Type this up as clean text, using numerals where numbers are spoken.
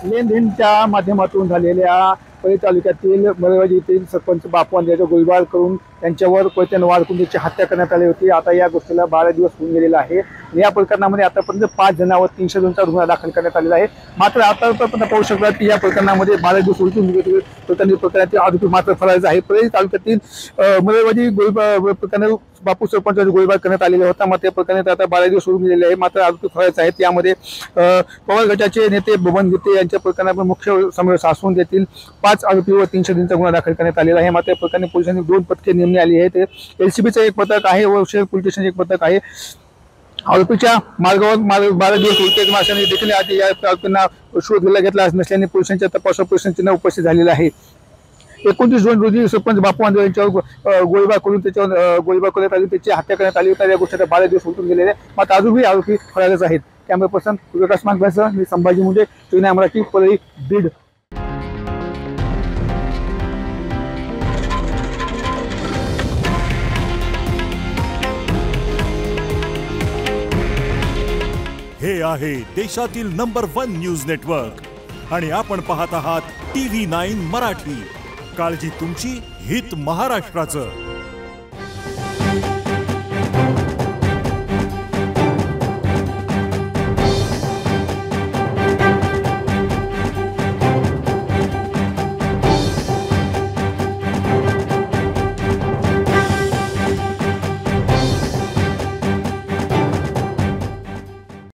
लेनदेनच्या माध्यमातून झालेल्या परळी तालुक्यातील मळेवाडी येथील सरपंच बापू यांचा गोळीबार करून त्यांच्यावर कोयत्याने वार करून त्याची हत्या करण्यात आली होती। आता या गोष्टीला 12 दिवस होऊन गेलेला आहे। या प्रकरणामध्ये आतापर्यंत 5 जणांवर 302चा गुन्हा दाखल करण्यात आलेला आहे। मात्र आतापर्यंत पाहू शकता की या प्रकरणामध्ये 12 दिवस उलटून प्रकरणाचे आरोपी मात्र फरार आहे। परळी तालुक्यातील मळेवाडी गोळीबार प्रकरणी बापू सरपंचाचा गोळीबार करण्यात आलेला होता। मात्र या प्रकरणात आता 12 दिवस होऊन गेलेले आहे। मात्र आरोपी फरार आहेत। यामध्ये पवार गटाचे नेते बबन गीते यांच्या प्रकरणात मुख्य समावेश असून त्यातील 5 आरोपीवर 303चा गुन्हा दाखल करण्यात आलेला आहे। मात्र या प्रकरणी पोलिसांनी 2 पथके नेमली आली आहेत। एलसीबीचं एक पथक आहे व शहर पोलीस स्टेशनचे एक पथक आहे। आरोपीच्या मार्गावर 12 दिवस उलटे माशाने देखील या आरोपींना शोध घेतला नसल्याने पोलिसांच्या तपासात पोलिसांची उपस्थित झालेला आहे। 29 जून रोजी सरपंच बापू आंधळे यांच्यावर गोळीबार करून करण्यात आली, त्याची हत्या करण्यात आली होती। या गोष्टीला 12 दिवस उलटून गेलेले मात्र अजूनही आरोपी फरारच आहेत। कॅमेरा पर्सन प्रकाश मागव्यासह मी संभाजी मुंडे, चुना मराठी, परळी, बीड। हे आहे देशातील नंबर 1 न्यूज नेटवर्क आणि आपण पाहत आहात TV9 मराठी। काळजी तुमची, हित महाराष्ट्राचं।